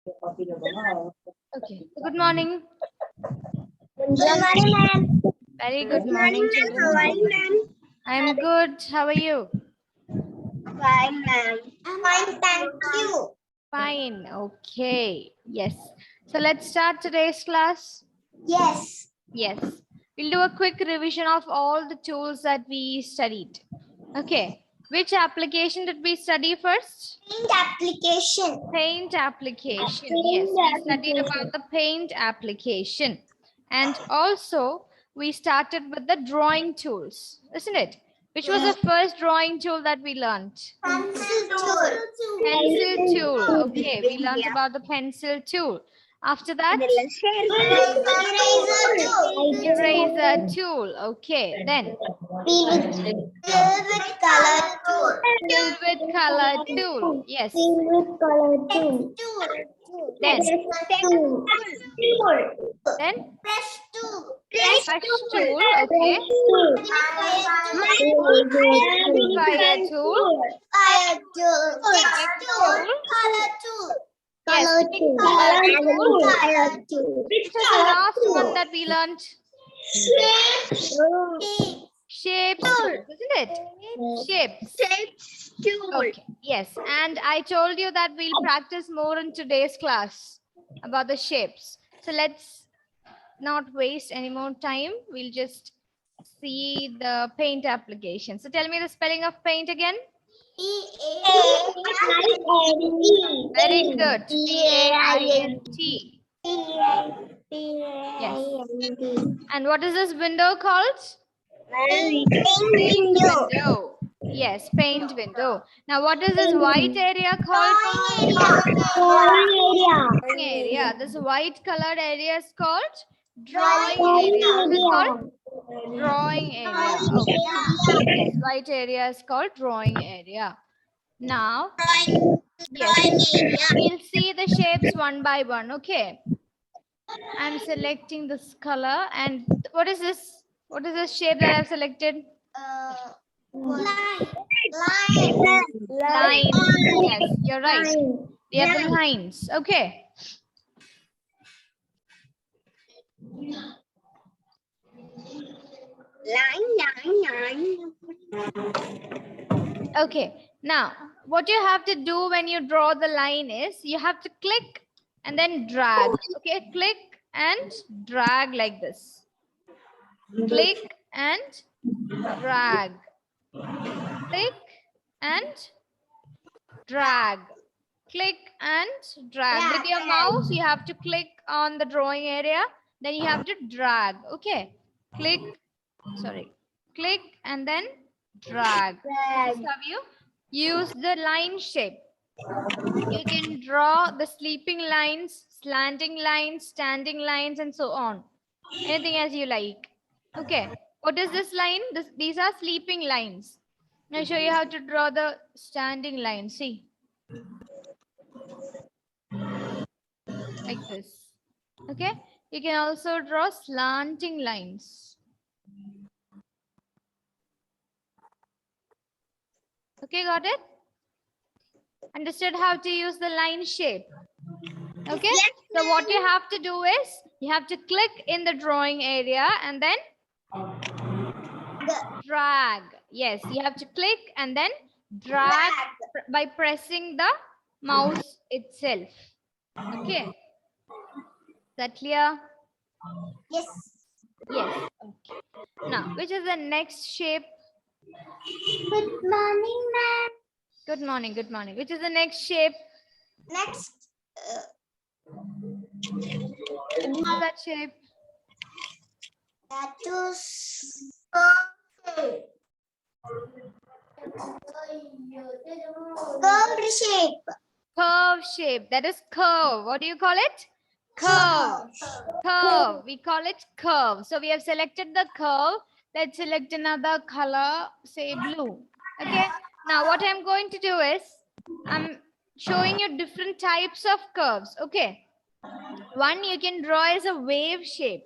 Okay. Good morning. Good morning, ma'am. Very good Good morning, morning, ma'am. children. How are you, ma'am? I'm good. How are you? Fine, ma'am. Fine, thank you. Fine. Okay. Yes. So let's start today's class. Yes. Yes. We'll do a quick revision of all the tools that we studied. Okay. Which application did we study first? Paint application. Paint application. Yes, Paint we studied application. about the paint application. And also, we started with the drawing tools, isn't it? Which was the first drawing tool that we learned? Pencil tool. Pencil tool. Okay, we learned about the pencil tool. After that, Eraser tool. eraser tool. Okay, then Fill with color tool. fill with color tool. Yes. Fill with color tool. Then, Tool. then Brush tool. brush tool. Okay. Fire tool. Fire tool. Text tool. Tool. Color tool. Yes. Color tool. Color tool. Color tool. Which was the last one that we learned? Shape. Shapes tool, isn't it? Shapes. Tool. Okay. Yes. And I told you that we'll practice more in today's class about the shapes. So let's not waste any more time. We'll just see the paint application. So tell me the spelling of paint again. Very good. P-A-I-N-T. And what is this window called? Paint window. Yes, paint window. Now, what is this white area called? Drawing area. This white colored area is called drawing area. What is it called? Drawing area. Okay. Yes, white area is called drawing area. Now, yes, we'll see the shapes one by one. Okay. I'm selecting this color. And what is this? What is this shape that I've selected? Line. Line. Yes, you're right. We have the lines. Okay. Okay. Now, what you have to do when you draw the line is you have to click and then drag. Okay. Click and drag like this. Click and drag. Click and drag. Click and drag. With your mouse, you have to click on the drawing area. Then you have to drag. Okay. Click. Sorry. Click and then drag. This is how you use the line shape. You can draw the sleeping lines, slanting lines, standing lines, and so on. Anything as you like. Okay. What is this line? These are sleeping lines. I'll show you how to draw the standing line. See. Like this. Okay. You can also draw slanting lines. Okay, got it? Understood how to use the line shape? Okay. So what you have to do is you have to click in the drawing area and then drag. Yes, you have to click and then drag by pressing the mouse itself. Okay. Is that clear? Yes. Yes. Okay. Now, which is the next shape? Good morning, ma'am. Good morning. Good morning. Which is the next shape? Next. What is that shape? That is curved shape. Curve shape. That is curve. What do you call it? Curve. Curve. We call it curve. So we have selected the curve. Let's select another color, say blue. Okay. Now what I'm going to do is I'm showing you different types of curves. Okay. One you can draw as a wave shape.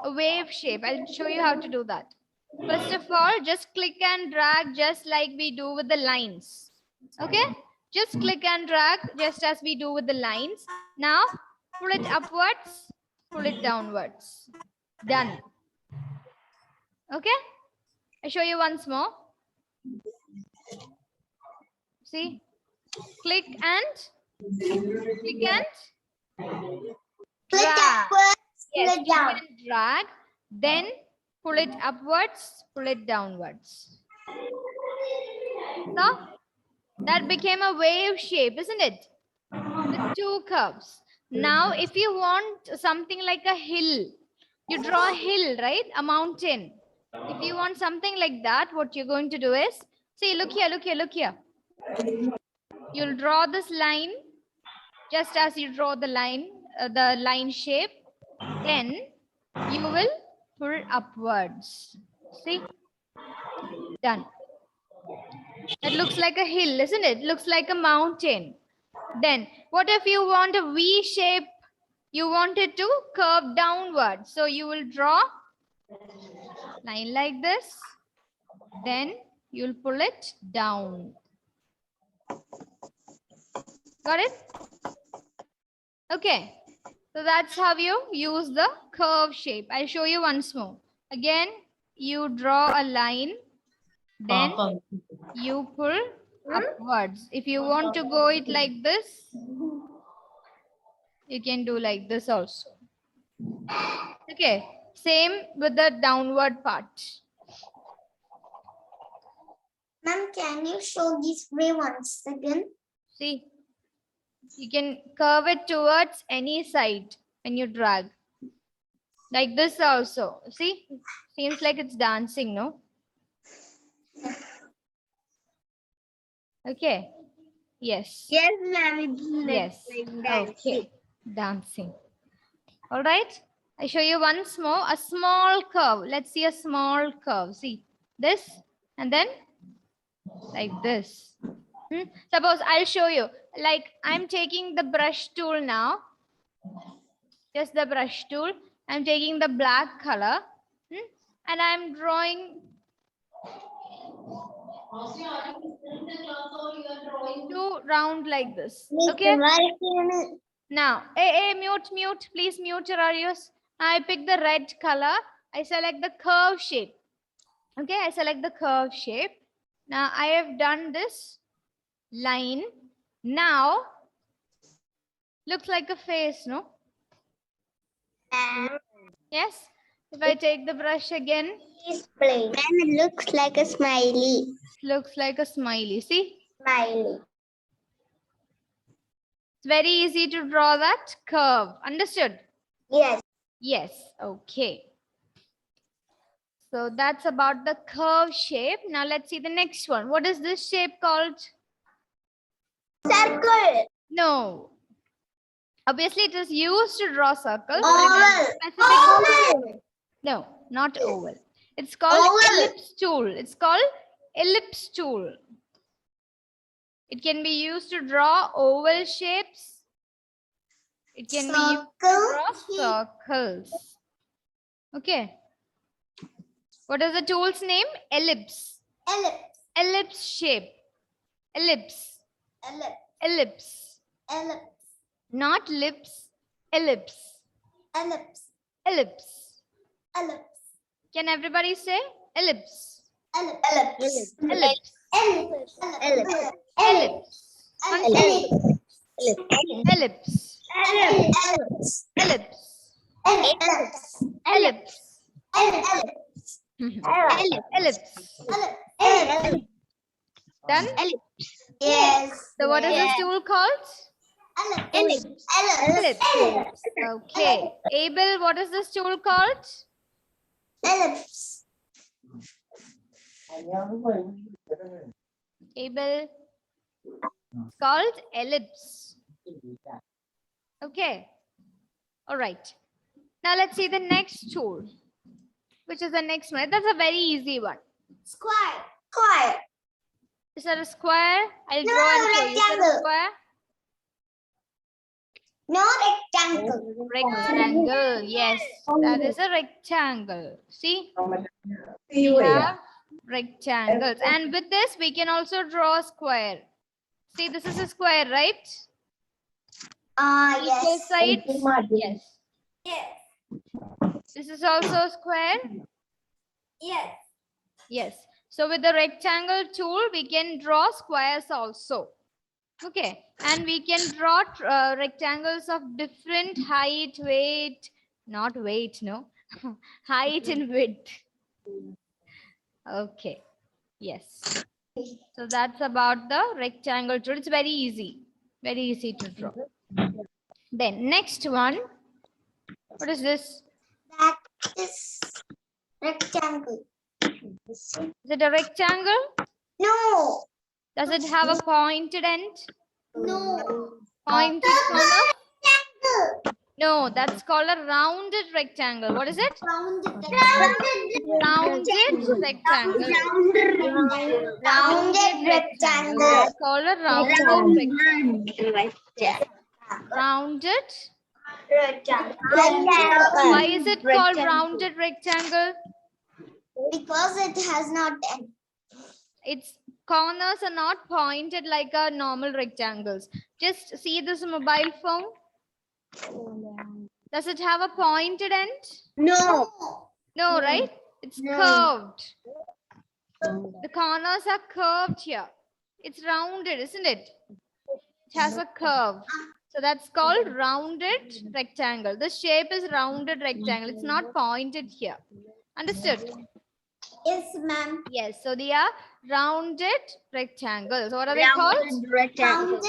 A wave shape. I'll show you how to do that. First of all, just click and drag just like we do with the lines. Okay. Just click and drag just as we do with the lines. Now pull it upwards, pull it downwards. Done. Okay. I show you once more. See, click and Click drag. upwards, Yes, click click down. and drag. Then pull it upwards, pull it downwards. So that became a wave shape, isn't it? With two curves. Now, if you want something like a hill, you draw a hill, right? A mountain. If you want something like that, what you're going to do is, see, look here, look here, look here. You'll draw this line just as you draw the line shape. Then you will pull upwards. See? Done. It looks like a hill, isn't it? Looks like a mountain. Then what if you want a V shape? You want it to curve downward. So you will draw line like this. Then you'll pull it down. Got it? Okay. So that's how you use the curve shape. I'll show you once more. Again, you draw a line. Then you pull upwards. If you want to go it like this, you can do like this also. Okay, same with the downward part. Ma'am, can you show this way once again? See, you can curve it towards any side when you drag. Like this also. See, seems like it's dancing, no? Okay. Yes. Yes, ma'am. Yes. Okay. Dancing. All right. I show you once more a small curve. Let's see a small curve. See this and then like this. Suppose I'll show you. Like I'm taking the brush tool now. Just the brush tool. I'm taking the black color and I'm drawing two round like this. Okay. Now, mute, please mute your audios. I pick the red color. I select the curve shape. Okay, I select the curve shape. Now, I have done this line. Now, looks like a face, no? Yes. If I take the brush again. Then it looks like a smiley. Looks like a smiley. See? Smiley. It's very easy to draw that curve. Understood? Yes. Yes. Okay. So that's about the curve shape. Now let's see the next one. What is this shape called? Circle. No. Obviously, it is used to draw circles. Oval. No, not oval. It's called Oval. ellipse tool. It's called ellipse tool. It can be used to draw oval shapes. It can be used to draw circles. Okay. What is the tool's name? Ellipse. Ellipse. Ellipse shape. Ellipse. Ellipse. Ellipse. Ellipse. Not lips. Ellipse. Ellipse. Ellipse. Ellipse. Can everybody say ellipse? Ellipse. Ellipse. Ellipse. Ellipse. Ellipse. Ellipse. Ellipse. Ellipse. Ellipse. Ellipse. Ellipse. Ellipse. Ellipse. Ellipse. Ellipse. Done? Yes. So what is this tool called? Ellipse. Ellipse. Okay. Abel, what is this tool called? Ellipse. Abel. It's called ellipse. Okay. All right. Now let's see the next tool. Which is the next one? That's a very easy one. Square. Square. Is that a square? I'll No, draw and show you. Is that a rectangle. square? No rectangle. Rectangle. Yes, that is a rectangle. See? We have rectangles. And with this, we can also draw a square. See, this is a square, right? Equal Yes. sides? Yes. Yes. This is also a square? Yes. Yes. So with the rectangle tool, we can draw squares also. Okay. And we can draw rectangles of different height, weight, not weight, no. Height and width. Okay. Yes. So that's about the rectangle tool. It's very easy. Very easy to draw. Then next one. What is this? That is rectangle. Is it a rectangle? No. Does it have a pointed end? No. Pointed corner? Rectangle. No, that's called a rounded rectangle. What is it? Rounded Rounded rectangle. Rounded rectangle. That's called a rounded rectangle. Rounded. Why is it called rounded rectangle? Because it has not end. Its corners are not pointed like a normal rectangles. Just see this mobile phone. Does it have a pointed end? No. No, right? It's curved. The corners are curved here. It's rounded, isn't it? It has a curve. So that's called rounded rectangle. The shape is rounded rectangle. It's not pointed here. Understood? Yes, ma'am. Yes. So they are rounded rectangles. What are they called? Rounded rectangle.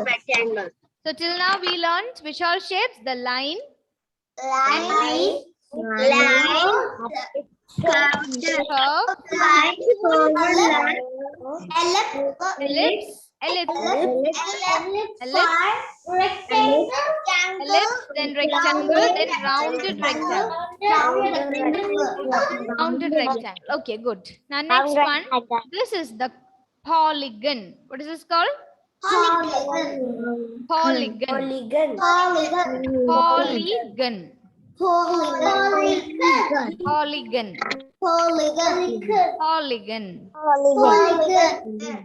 Rectangle. So till now we learned which all shapes? The line, Line. curve, ellipse, ellipse, then rectangle, then rounded rectangle. Rounded rectangle. Okay, good. Now next one. This is the polygon. What is this called? Polygon. Polygon. Polygon. Polygon.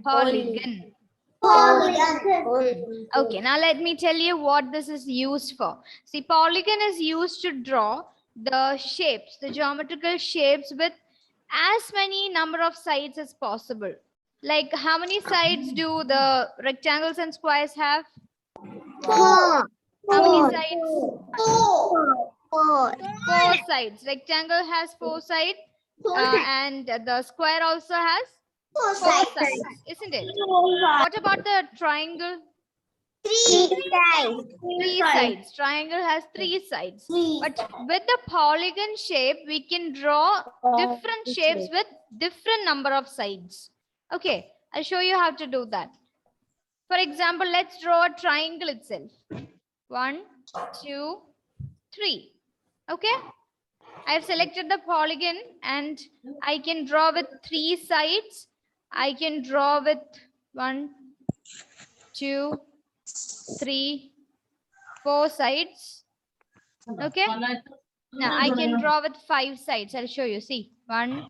Polygon. Okay, now let me tell you what this is used for. See, polygon is used to draw the shapes, the geometrical shapes with as many number of sides as possible. Like how many sides do the rectangles and squares have? How many sides? Four sides. Rectangle has four sides and the square also has four sides, isn't it? What about the triangle? Three sides. Triangle has three sides. But with the polygon shape, we can draw different shapes with different number of sides. Okay, I'll show you how to do that. For example, let's draw a triangle itself. 1, 2, 3. Okay, I've selected the polygon and I can draw with 3 sides. I can draw with 1, 2, 3, 4 sides. Okay, now I can draw with 5 sides. I'll show you. See, 1,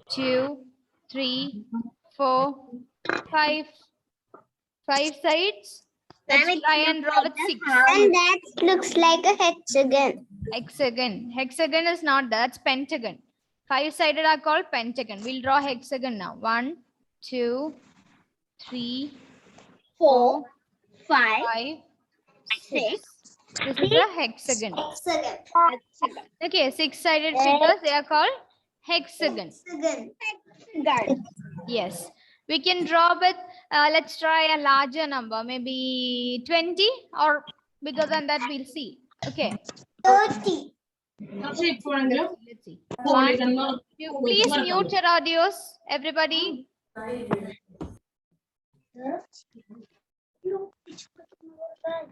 2, 3, 4, 5. 5 sides. Let's try and draw with 6. And that looks like a hexagon. Hexagon. Hexagon is not that. That's pentagon. 5-sided are called pentagon. We'll draw hexagon now. 1, 2, 3, 4, 5, 6. This is a hexagon. Okay, 6-sided figures, they are called hexagon. Yes. We can draw with, let's try a larger number, maybe 20 or bigger than that, we'll see. Okay. 30. Let's see. 1, 2, please mute your audios, everybody.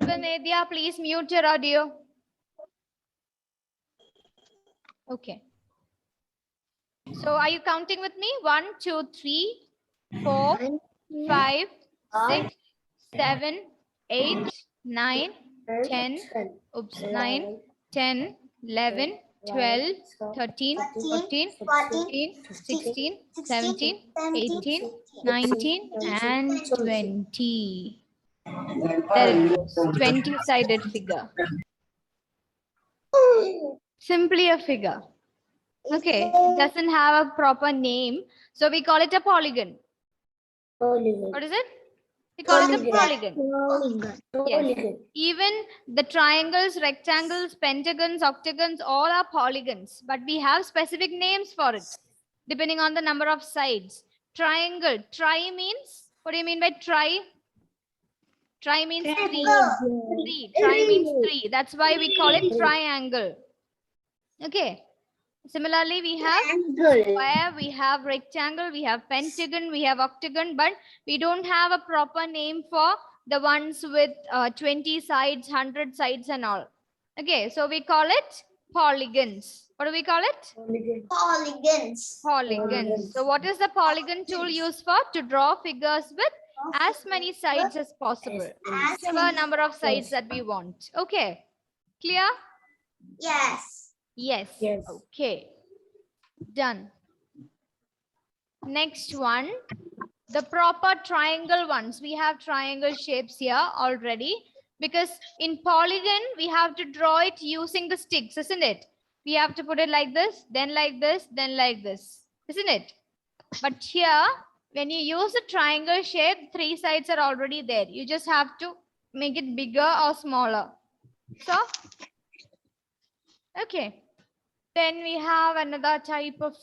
Vanedia, please mute your audio. Okay. So are you counting with me? 1, 2, 3, 4, 5, 6, 7, 8, 9, 10. Oops, 9, 10, 11, 12, 13, 14, 15, 16, 17, 18, 19, and 20. There it goes. 20-sided figure. Simply a figure. Okay. It doesn't have a proper name. So we call it a polygon. What is it? We call it a polygon. Yes. Even the triangles, rectangles, pentagons, octagons, all are polygons. But we have specific names for it, depending on the number of sides. Triangle. Tri means, what do you mean by tri? Tri means three. Three. Tri means three. That's why we call it triangle. Okay. Similarly, we have square, we have rectangle, we have pentagon, we have octagon, but we don't have a proper name for the ones with 20 sides, 100 sides and all. Okay, so we call it polygons. What do we call it? Polygons. Polygons. So what is the polygon tool used for? To draw figures with as many sides as possible. Whichever number of sides that we want. Okay, clear? Yes. Yes. Okay. Done. Next one, the proper triangle ones. We have triangle shapes here already because in polygon, we have to draw it using the sticks, isn't it? We have to put it like this, then like this, then like this, isn't it? But here, when you use a triangle shape, 3 sides are already there. You just have to make it bigger or smaller. So, okay. Then we have another type of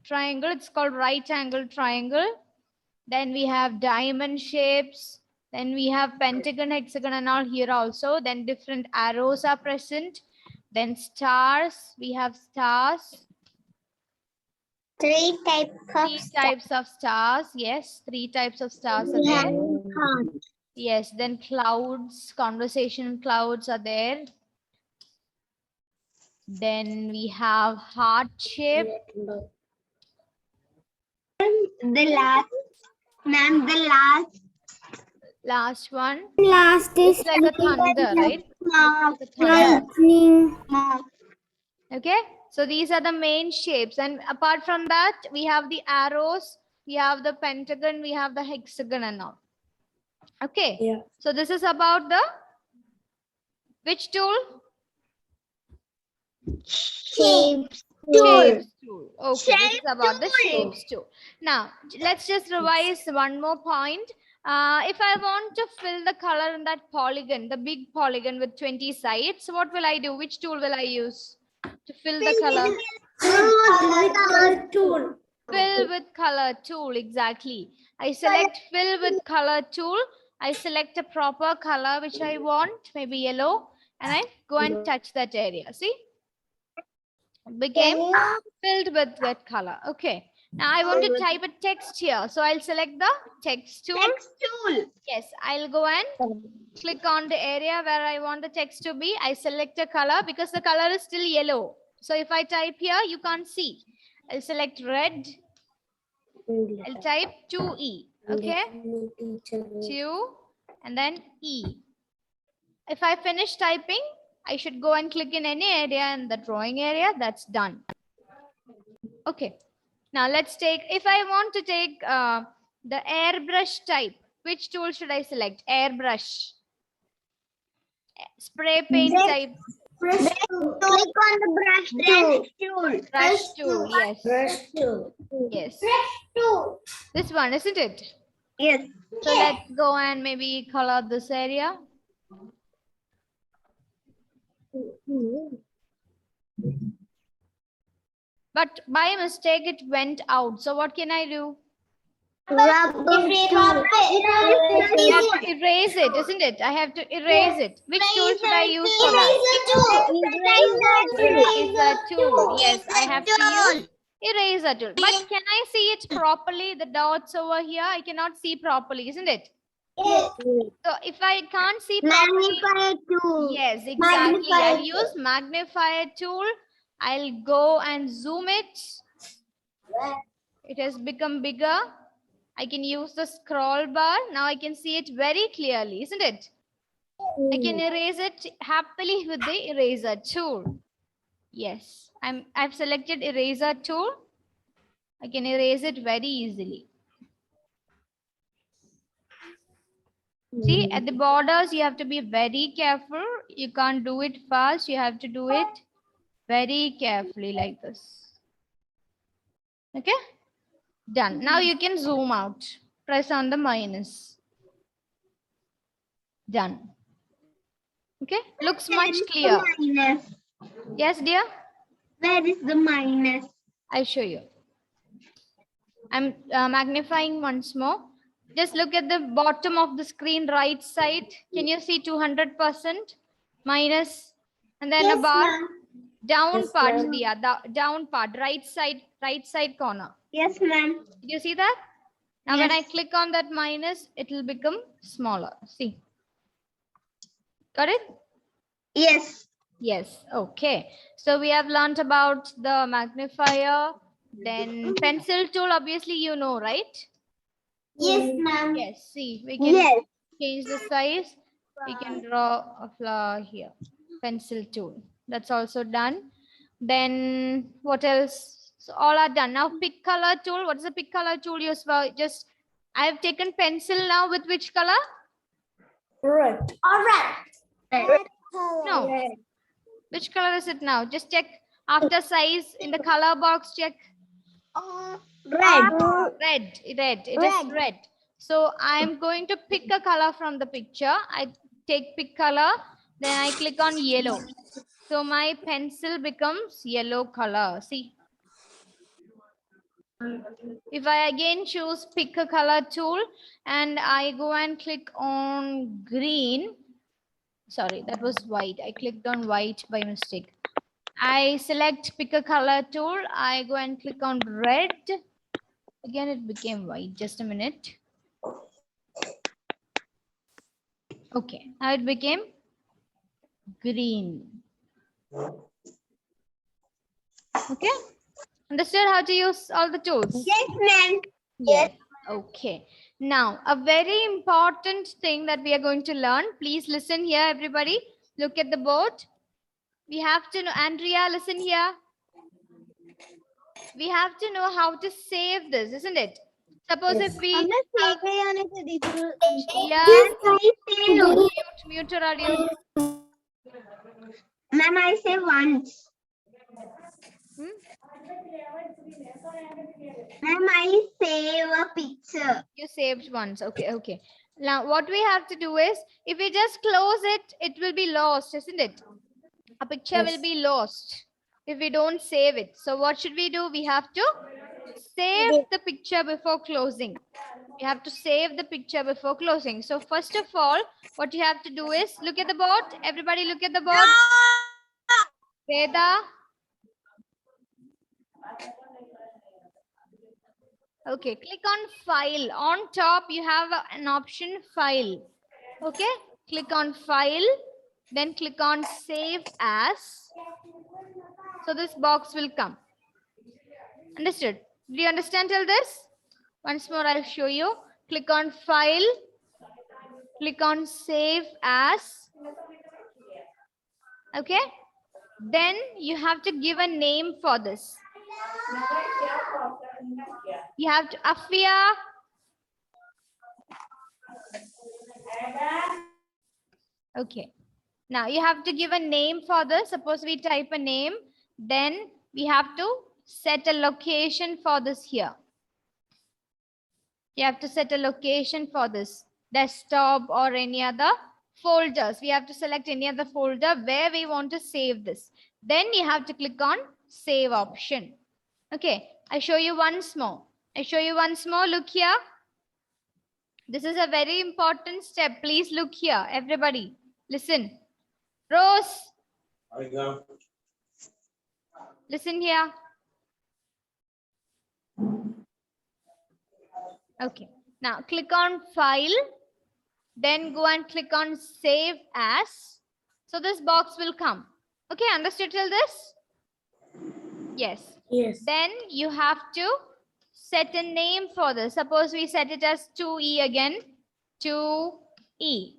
triangle. It's called right angle triangle. Then we have diamond shapes. Then we have pentagon, hexagon and all here also. Then different arrows are present. Then stars. We have stars. 3 types of stars. Yes, 3 types of stars are there. Yes, then clouds, conversation clouds are there. Then we have heart shape. The last, ma'am, the Last one. Last It's like a thunder, right? Like a thunder. lightning. Okay, so these are the main shapes. And apart from that, we have the arrows, we have the pentagon, we have the hexagon and all. Okay, Yeah. so this is about the which tool? Shapes. Shapes tool. Okay, this is about the shapes tool. Now, let's just revise one more point. If I want to fill the color in that polygon, the big polygon with 20 sides, what will I do? Which tool will I use to fill the color? Tool. Fill with color tool, exactly. I select fill with color tool. I select a proper color which I want, maybe yellow, and I go and touch that area. See? Became filled with that color. Okay. Now I want to type a text here. So I'll select the text tool. Yes, I'll go and click on the area where I want the text to be. I select a color because the color is still yellow. So if I type here, you can't see. I'll select red. I'll type 2E. Okay. 2 and then E. If I finish typing, I should go and click in any area in the drawing area. That's done. Okay. Now let's take, if I want to take the airbrush type, which tool should I select? Airbrush. Spray paint type. Click on the brush tool. Brush tool, yes. Brush tool. Yes. Brush tool. This one, isn't it? Yes. So let's go and maybe color this area. But by mistake, it went out. So what can I do? Rub I have to erase it, isn't it? I have to erase it. Which tool should I use for that? Eraser tool. Yes, I have to use eraser tool. But can I see it properly? The dots over here, I cannot see properly, isn't it? So if I can't see properly, Magnifier tool. yes, exactly. I'll use magnifier tool. I'll go and zoom it. It has become bigger. I can use the scroll bar. Now I can see it very clearly, isn't it? I can erase it happily with the eraser tool. Yes, I've selected eraser tool. I can erase it very easily. See, at the borders, you have to be very careful. You can't do it fast. You have to do it very carefully like this. Okay, done. Now you can zoom out. Press on the minus. Done. Okay, looks much clear. Minus. Yes, dear? Where is the minus? I'll show you. I'm magnifying once more. Just look at the bottom of the screen right side. Can you see 200% minus? And then Yes, a bar. ma'am. Down Yes, part, ma'am. Dia, down part, right side corner. Yes, ma'am. Did you see that? Now when I Yes. click on that minus, it will become smaller. See? Got it? Yes. Yes. Okay. So we have learned about the magnifier, then pencil tool, obviously you know, right? Yes, ma'am. Yes. See, we can Yes. change the size. We can draw a flower here. Pencil tool. That's also done. Then what else? So all are done. Now pick color tool. What is the pick color tool used for? Just I have taken pencil now with which color? Red. All right. Red. No. Red. Which color is it now? Just check after size in the color box. Check. Red. Red. Red. It is red. So I'm going to pick a color from the picture. I take pick color. Then I click on yellow. So my pencil becomes yellow color. See. If I again choose pick a color tool and I go and click on green. Sorry, that was white. I clicked on white by mistake. I select pick a color tool. I go and click on red. Again, it became white. Just a minute. Okay, now it became green. Okay, understood how to use all the tools? Yes, ma'am. Yes. Okay. Now, a very important thing that we are going to learn. Please listen here, everybody. Look at the board. We have to know, Andrea, listen here. We have to know how to save this, isn't it? Suppose if we mute your audio. Ma'am, I say once. Ma'am, I save a picture. You saved once. Okay, okay. Now, what we have to do is, if we just close it, it will be lost, isn't it? A picture will be lost if we don't save it. So what should we do? We have to save the picture before closing. You have to save the picture before closing. So first of all, what you have to do is look at the board. Everybody look at the board. Veda. Okay, click on file. On top, you have an option file. Okay, click on file. Then click on save as. So this box will come. Understood? Do you understand till this? Once more, I'll show you. Click on file. Click on save as. Okay. Then you have to give a name for this. You have to Afia. Okay. Now you have to give a name for this. Suppose we type a name. Then we have to set a location for this here. You have to set a location for this desktop or any other folders. We have to select any other folder where we want to save this. Then you have to click on save option. Okay, I show you once more. Look here. This is a very important step. Please look here, everybody. Listen. Rose. Listen here. Okay. Now click on file. Then go and click on save as. So this box will come. Okay, understood till this? Yes. Yes. Then you have to set a name for this. Suppose we set it as 2E again. 2E.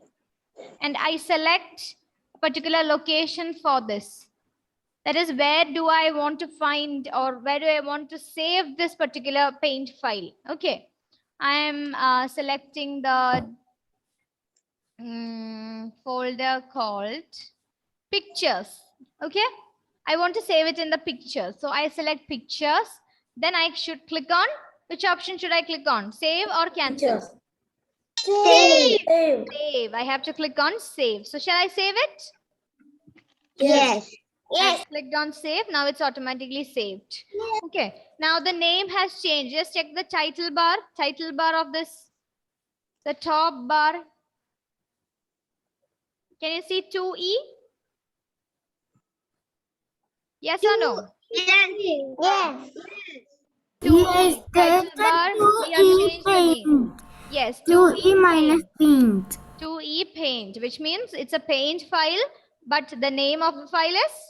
And I select a particular location for this. That is, where do I want to find or where do I want to save this particular paint file? Okay, I am selecting the folder called pictures. Okay, I want to save it in the pictures. So I select pictures. Then I should click on, which option should I click on? Save or cancel? Save. Save. I have to click on save. So shall I save it? Yes. I've clicked on save. Now it's automatically saved. Okay. Now the name has changed. Just check the title bar of this, the top bar. Can you see 2E? Yes or no? Yes. 2E. Title bar. We have changed the name. Yes. 2E minus paint. 2E paint, which means it's a paint file, but the name of the file is?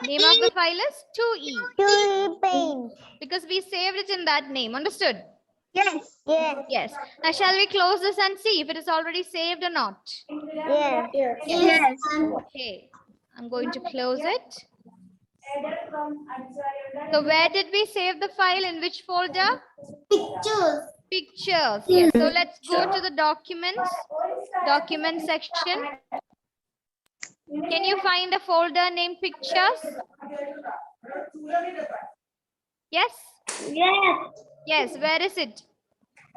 Name of the file is 2E. 2E paint. Because we saved it in that name. Understood? Yes. Yes. Now shall we close this and see if it is already saved or not? Yes. Okay. I'm going to close it. So where did we save the file? In which folder? Pictures. Pictures. Yes. So let's go to the documents. Document section. Can you find a folder named pictures? Yes? Yes. Where is it?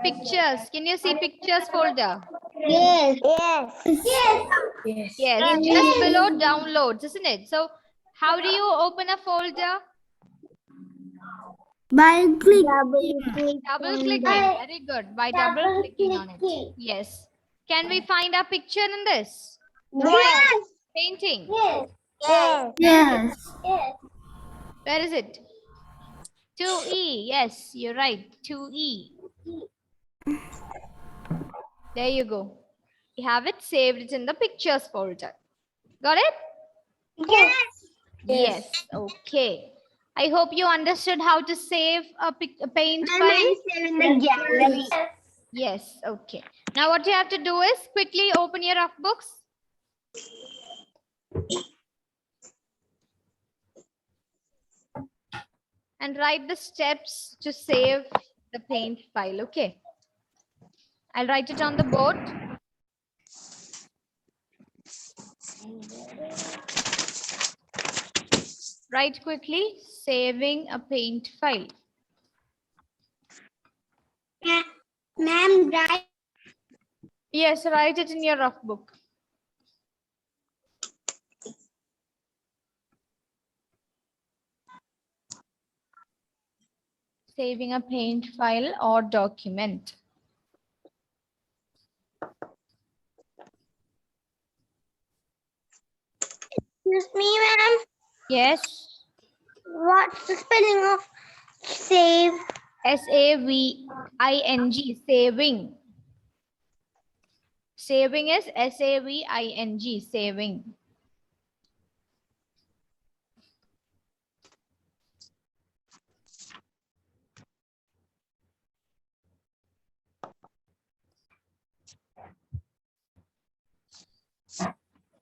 Pictures. Can you see pictures folder? Yes. Yes. Just below downloads, isn't it? So how do you open a folder? By click. Double clicking. Very good. By double clicking on it. Yes. Can we find a picture in this? Yes. Painting. Yes. Where is it? 2E. Yes, you're right. 2E. There you go. We have it saved. It's in the pictures folder. Got it? Yes. Okay. I hope you understood how to save a paint And file. I save in the gallery. Yes. Okay. Now what you have to do is quickly open your rough books. And write the steps to save the paint file. Okay. I'll write it on the board. Write quickly, saving a paint file. Ma'am, right? Yes, write it in your rough book. Saving a paint file or document. Excuse me, ma'am. Yes. What's the spelling of save? S-A-V-I-N-G, saving. Saving is S-A-V-I-N-G, saving.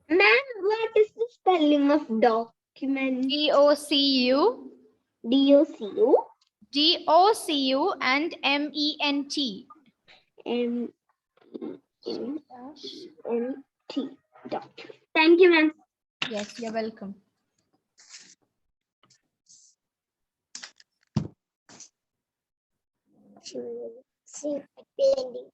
Ma'am, what is the spelling of document? D-O-C-U, D-O-C-U? D-O-C-U and M-E-N-T. M-E-N-T. Document. Thank you, ma'am. Yes, you're welcome. See, blending.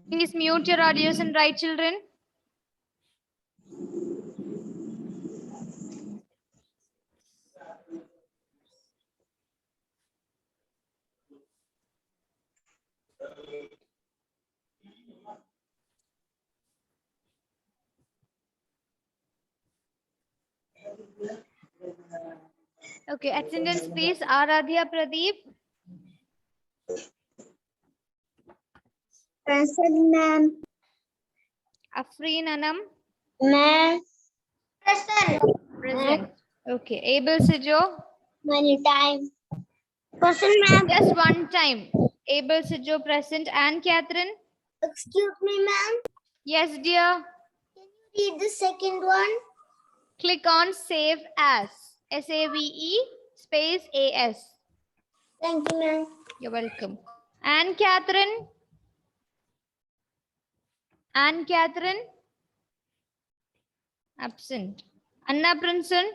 Please mute your audios and write, children. Okay, attendance please. Aradhya Pradeep. Present, ma'am. Afreen Anam. Ma'am. Present. Okay. Abel Sijo. Many times. Present, ma'am. Just one time. Abel Sijo present. Anne Catherine. Excuse me, ma'am. Yes, dear. Read the second one. Click on save as. SAVE space AS. Thank you, ma'am. You're welcome. Anne Catherine. Anne Catherine. Absent. Anna Princeton.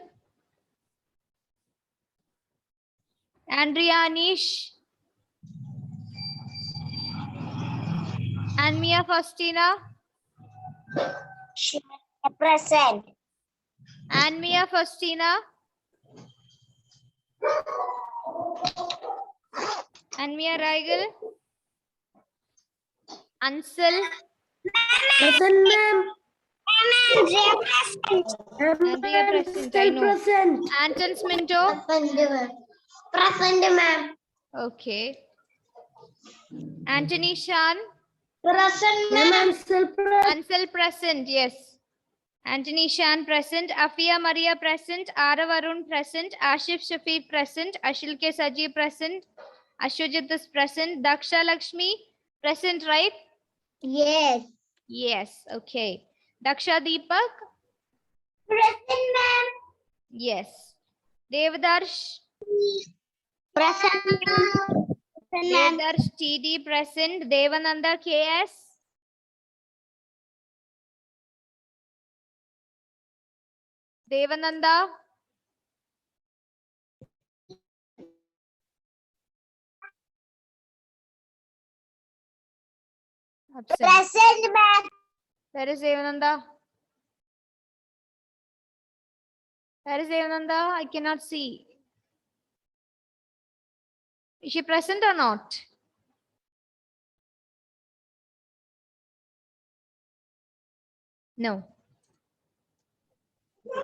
Andrea Anish. And Mia Faustina. Present. And Mia Faustina. And Mia Reigel. Ansel. Present, ma'am. Andrea present. I know. Present. Anton Sminto. Present, ma'am. Okay. Anthony Shan. Present, ma'am. Ansel present. Yes. Anthony Shan present. Afia Maria present. Arav Arun present. Ashif Shafi present. Ashil K Saji present. Ashojit is present. Daksha Lakshmi present, right? Yes. Yes. Okay. Daksha Deepak. Present, ma'am. Yes. Devdarsh. Present, ma'am. Devdarsh TD present. Devananda KS. Devananda. Absent. Present, ma'am. Where is Devananda? Where is Devananda? I cannot see. Is she present or not? No.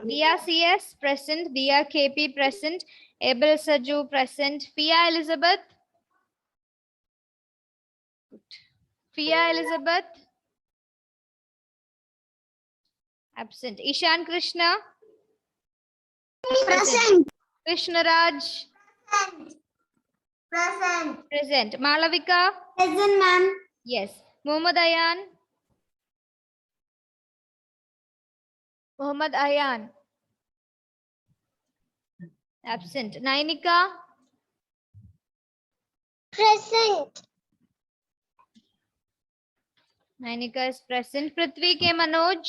Dia CS present. Dia KP present. Abel Saju present. Fia Elizabeth. Fia Elizabeth. Absent. Ishan Krishna. Present. Krishna Raj. Present. Present. Malavika. Present, ma'am. Yes. Muhammad Ayan. Muhammad Ayan. Absent. Nainika. Present. Nainika is present. Prithvi K. Manoj.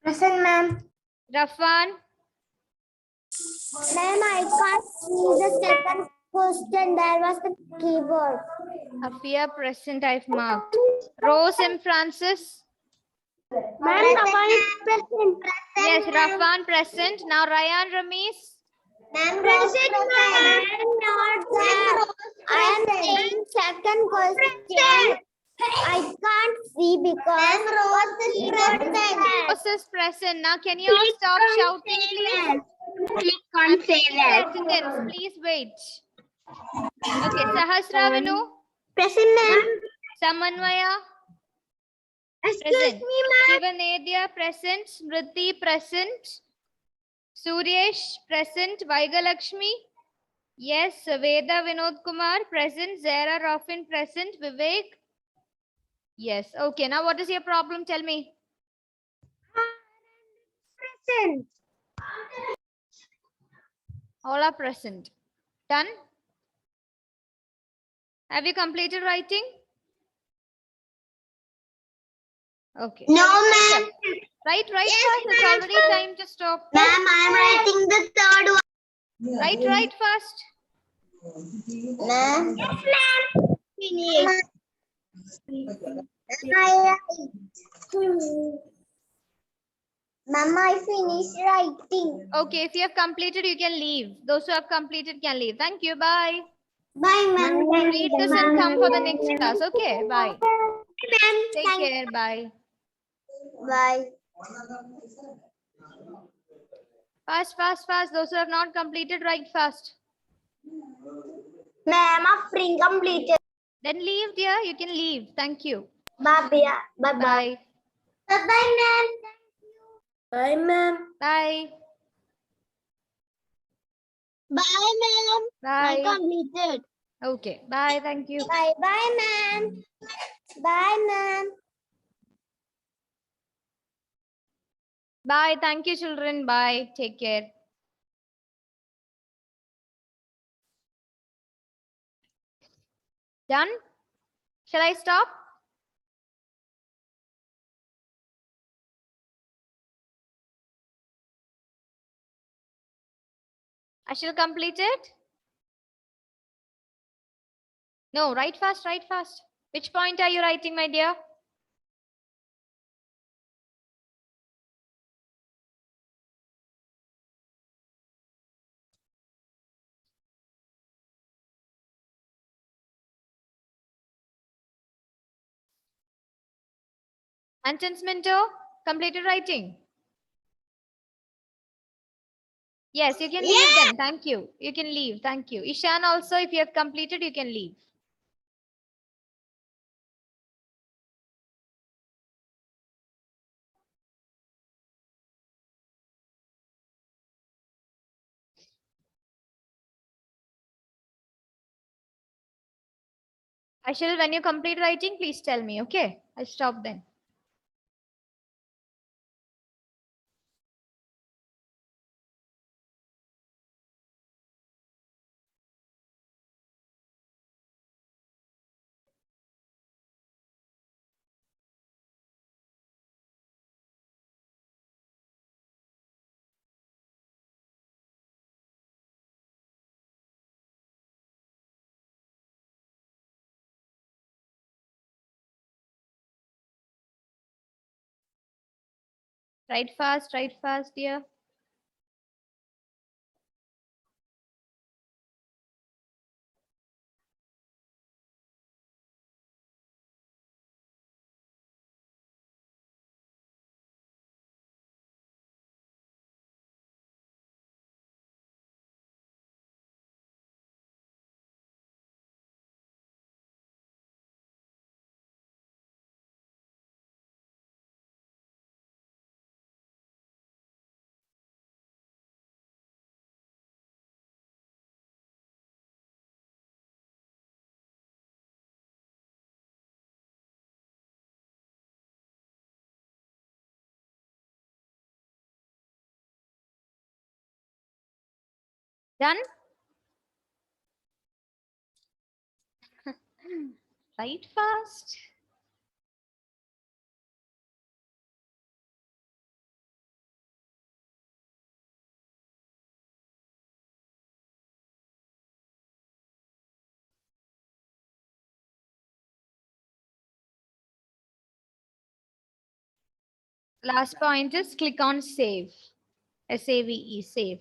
Present, ma'am. Rafan. Ma'am, I can't see the second question. There was the keyboard. Afia present. I've marked. Rose M. Francis. Ma'am, Rafan is present. Yes, Rafan present. Now Ryan Ramis. Ma'am, present, ma'am. Not there. I am saying second question. I can't see because Rose is present. Rose is present. Now can you all stop shouting, please? Click on say that. Attendance, please wait. Okay, Sahasra Vinu. Present, ma'am. Samanvaya. Excuse Present. me, ma'am. Shivanedya present. Smriti present. Suryesh present. Vaigalakshmi. Yes. Veda Vinod Kumar present. Zara Rofin present. Vivek. Yes. Okay. Now what is your problem? Tell me. Present. All are present. Done? Have you completed writing? Okay. No, ma'am. Write Yes, fast. It's ma'am. already time to stop. Ma'am, I am writing the third one. Write fast. Ma'am. Yes, ma'am. Finish. Ma'am, I finished writing. Okay, if you have completed, you can leave. Those who have completed can leave. Thank you. Bye. Bye, ma'am. Read this and come for the next class. Okay, bye. Ma'am, Take care. Bye. Bye. Fast, fast, fast. Those who have not completed, write fast. Ma'am, after completed. Then leave, dear. You can leave. Thank you. Bye bye. Bye. Bye bye, ma'am. Bye, ma'am. Bye. Bye, ma'am. I Bye. completed. Okay. Bye. Thank you. Bye bye, ma'am. Bye, ma'am. Bye. Thank you, children. Bye. Take care. Done? Shall I stop? I shall complete it. No, write fast, write fast. Which point are you writing, my dear? Antons Minto, completed writing. Yes, you can leave then. Thank you. You can leave. Thank you. Ishan also, if you have completed, you can leave. I shall, when you complete writing, please tell me. Okay. I'll stop then. Write fast, dear. Done? Write fast. Last point is click on save. SAVE, save.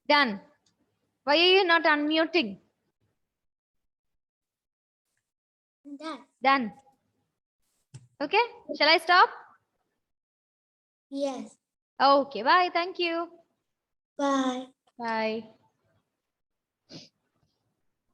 Done. Why are you not unmuting? Done. Done. Okay. Shall I stop? Yes. Okay. Bye. Thank you. Bye. Bye.